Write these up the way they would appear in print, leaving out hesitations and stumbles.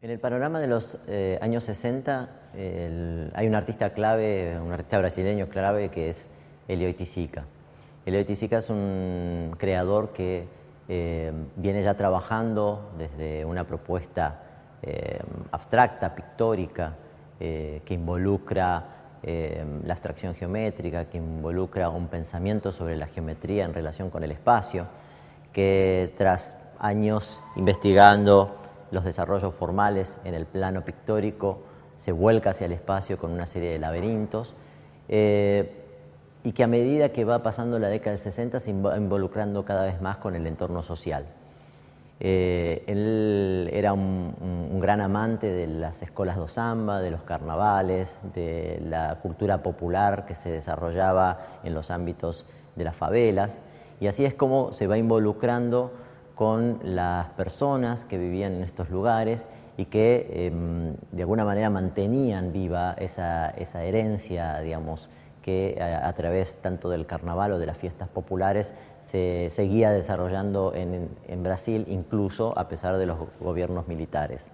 En el panorama de los años 60 hay un artista clave, un artista brasileño clave que es Elio Oiticica. Elio Oiticica es un creador que viene ya trabajando desde una propuesta abstracta, pictórica, que involucra la abstracción geométrica, que involucra un pensamiento sobre la geometría en relación con el espacio, que tras años investigando los desarrollos formales en el plano pictórico se vuelca hacia el espacio con una serie de laberintos y que a medida que va pasando la década del 60 se va involucrando cada vez más con el entorno social. Él era un gran amante de las escolas do samba, de los carnavales, de la cultura popular que se desarrollaba en los ámbitos de las favelas, y así es como se va involucrando con las personas que vivían en estos lugares y que de alguna manera mantenían viva esa herencia, digamos, que a través tanto del carnaval o de las fiestas populares se seguía desarrollando en Brasil, incluso a pesar de los gobiernos militares.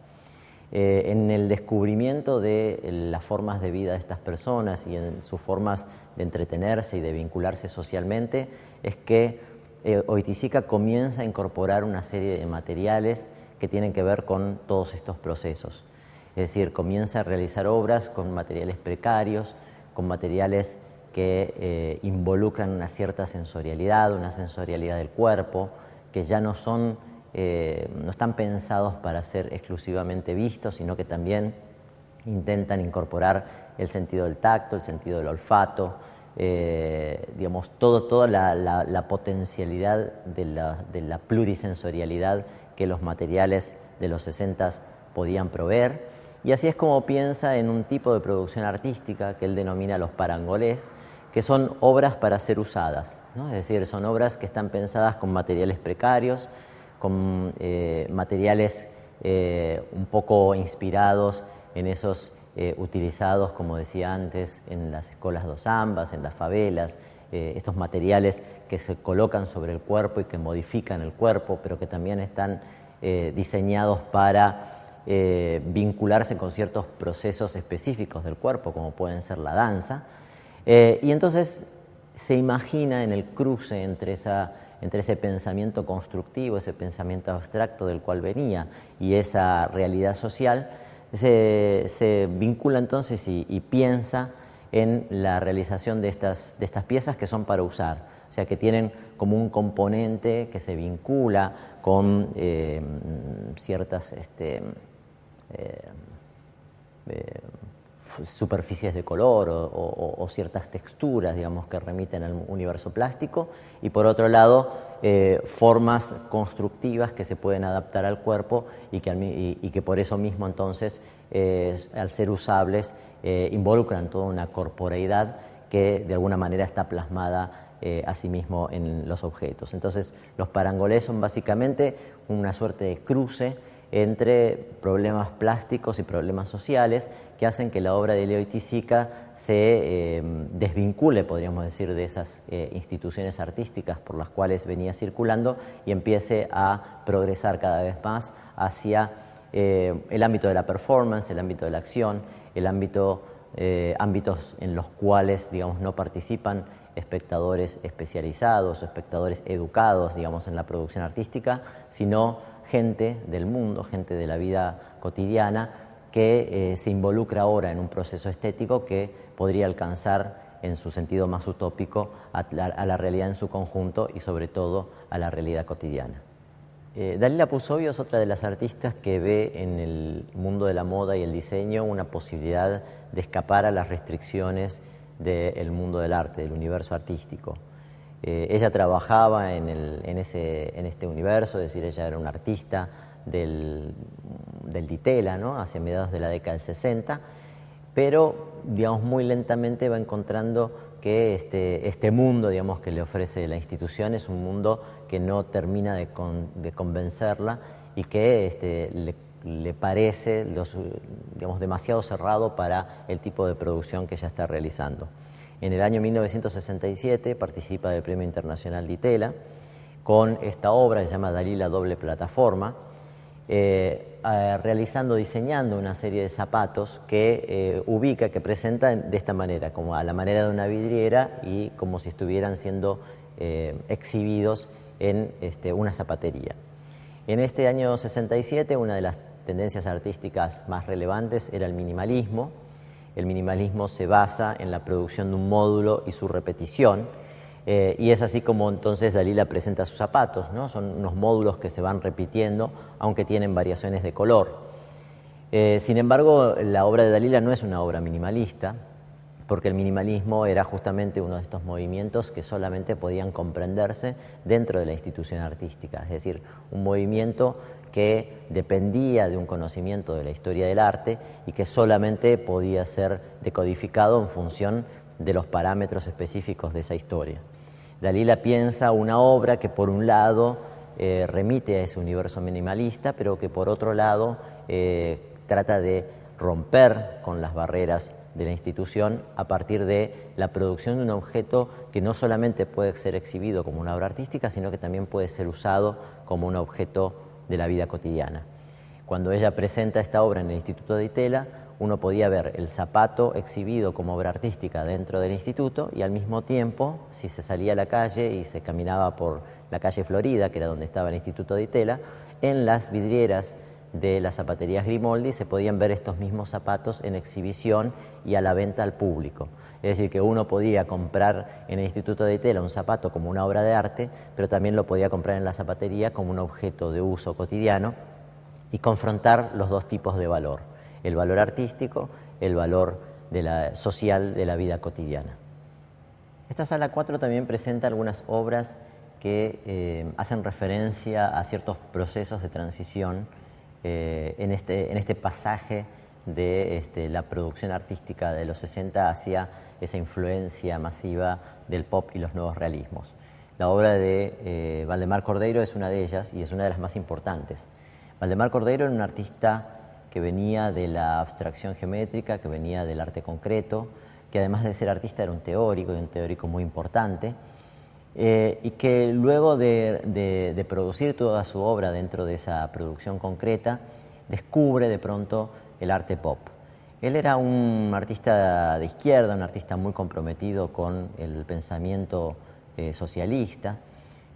En el descubrimiento de las formas de vida de estas personas y en sus formas de entretenerse y de vincularse socialmente es que Oiticica comienza a incorporar una serie de materiales que tienen que ver con todos estos procesos. Es decir, comienza a realizar obras con materiales precarios, con materiales que involucran una cierta sensorialidad del cuerpo, que ya no están pensados para ser exclusivamente vistos, sino que también intentan incorporar el sentido del tacto, el sentido del olfato, digamos, toda la potencialidad de la plurisensorialidad que los materiales de los 60 podían proveer. Y así es como piensa en un tipo de producción artística que él denomina los parangolés, que son obras para ser usadas, ¿no? Es decir, son obras que están pensadas con materiales precarios, con materiales un poco inspirados en esos utilizados, como decía antes, en las escolas do sambas, en las favelas, estos materiales que se colocan sobre el cuerpo y que modifican el cuerpo, pero que también están diseñados para vincularse con ciertos procesos específicos del cuerpo, como pueden ser la danza. Y entonces se imagina en el cruce entre ese pensamiento constructivo, ese pensamiento abstracto del cual venía, y esa realidad social, se vincula entonces y piensa en la realización de estas piezas que son para usar, o sea, que tienen como un componente que se vincula con ciertas superficies de color o ciertas texturas, digamos, que remiten al universo plástico, y por otro lado formas constructivas que se pueden adaptar al cuerpo y que por eso mismo entonces al ser usables involucran toda una corporeidad que de alguna manera está plasmada asimismo en los objetos. Entonces los parangolés son básicamente una suerte de cruce entre problemas plásticos y problemas sociales que hacen que la obra de Elio Oiticica se desvincule, podríamos decir, de esas instituciones artísticas por las cuales venía circulando y empiece a progresar cada vez más hacia el ámbito de la performance, el ámbito de la acción, ámbitos en los cuales, digamos, no participan espectadores especializados o espectadores educados, digamos, en la producción artística, sino gente del mundo, gente de la vida cotidiana que se involucra ahora en un proceso estético que podría alcanzar en su sentido más utópico a la realidad en su conjunto y sobre todo a la realidad cotidiana. Dalila Pusovio es otra de las artistas que ve en el mundo de la moda y el diseño una posibilidad de escapar a las restricciones del mundo del arte, del universo artístico. Ella trabajaba en este universo, es decir, ella era una artista del Ditela, ¿no?, hacia mediados de la década del 60, pero, digamos, muy lentamente va encontrando que este mundo, digamos, que le ofrece la institución es un mundo que no termina de convencerla y que le parece, digamos, demasiado cerrado para el tipo de producción que ella está realizando. En el año 1967 participa del Premio Internacional Ditela con esta obra que se llama Dalila Doble Plataforma, realizando, diseñando una serie de zapatos que ubica, que presenta de esta manera, como a la manera de una vidriera y como si estuvieran siendo exhibidos en una zapatería. En este año 67, una de las tendencias artísticas más relevantes era el minimalismo. El minimalismo se basa en la producción de un módulo y su repetición, y es así como entonces Dalila presenta sus zapatos, ¿no? Son unos módulos que se van repitiendo, aunque tienen variaciones de color. Sin embargo, la obra de Dalila no es una obra minimalista, porque el minimalismo era justamente uno de estos movimientos que solamente podían comprenderse dentro de la institución artística, es decir, un movimiento que dependía de un conocimiento de la historia del arte y que solamente podía ser decodificado en función de los parámetros específicos de esa historia. Dalila piensa una obra que por un lado remite a ese universo minimalista, pero que por otro lado trata de romper con las barreras de la institución a partir de la producción de un objeto que no solamente puede ser exhibido como una obra artística, sino que también puede ser usado como un objeto de la vida cotidiana. Cuando ella presenta esta obra en el Instituto de Itela, uno podía ver el zapato exhibido como obra artística dentro del instituto y al mismo tiempo, si se salía a la calle y se caminaba por la calle Florida, que era donde estaba el Instituto de Itela, en las vidrieras de las zapaterías Grimoldi se podían ver estos mismos zapatos en exhibición y a la venta al público. Es decir, que uno podía comprar en el Instituto de Itela un zapato como una obra de arte, pero también lo podía comprar en la zapatería como un objeto de uso cotidiano y confrontar los dos tipos de valor, el valor artístico, el valor social de la vida cotidiana. Esta sala 4 también presenta algunas obras que hacen referencia a ciertos procesos de transición en este pasaje de la producción artística de los 60 hacia esa influencia masiva del pop y los nuevos realismos. La obra de Valdemar Cordeiro es una de ellas y es una de las más importantes. Valdemar Cordeiro era un artista que venía de la abstracción geométrica, que venía del arte concreto, que además de ser artista era un teórico, y un teórico muy importante, y que luego de producir toda su obra dentro de esa producción concreta, descubre de pronto el arte pop. Él era un artista de izquierda, un artista muy comprometido con el pensamiento socialista,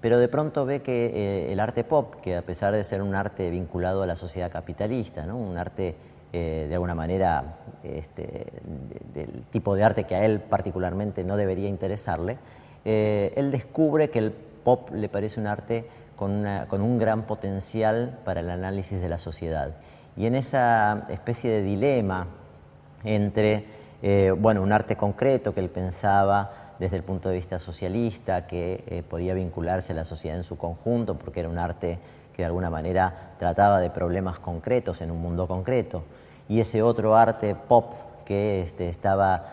pero de pronto ve que el arte pop, que a pesar de ser un arte vinculado a la sociedad capitalista, ¿no? Un arte de alguna manera del tipo de arte que a él particularmente no debería interesarle, él descubre que el pop le parece un arte con un gran potencial para el análisis de la sociedad. Y en esa especie de dilema entre un arte concreto que él pensaba desde el punto de vista socialista, que podía vincularse a la sociedad en su conjunto, porque era un arte que de alguna manera trataba de problemas concretos en un mundo concreto, y ese otro arte pop que estaba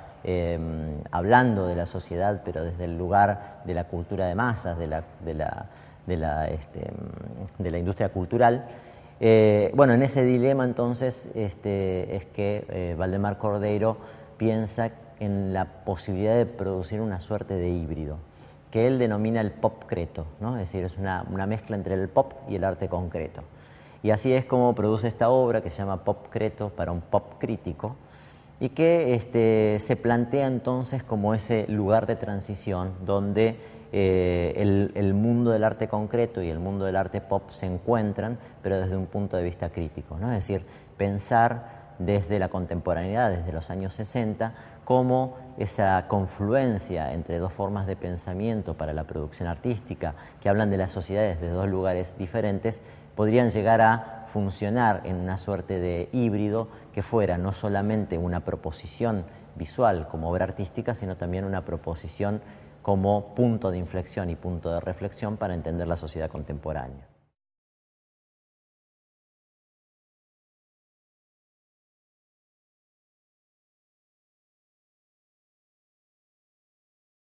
hablando de la sociedad, pero desde el lugar de la cultura de masas, de la industria cultural. En ese dilema entonces es que Valdemar Cordeiro piensa en la posibilidad de producir una suerte de híbrido, que él denomina el pop creto, ¿no? Es decir, es una mezcla entre el pop y el arte concreto. Y así es como produce esta obra que se llama Pop Creto para un pop crítico, y que se plantea entonces como ese lugar de transición donde el mundo del arte concreto y el mundo del arte pop se encuentran, pero desde un punto de vista crítico, ¿no? Es decir, pensar desde la contemporaneidad, desde los años 60, cómo esa confluencia entre dos formas de pensamiento para la producción artística, que hablan de las sociedades de dos lugares diferentes, podrían llegar a funcionar en una suerte de híbrido que fuera no solamente una proposición visual como obra artística, sino también una proposición como punto de inflexión y punto de reflexión para entender la sociedad contemporánea.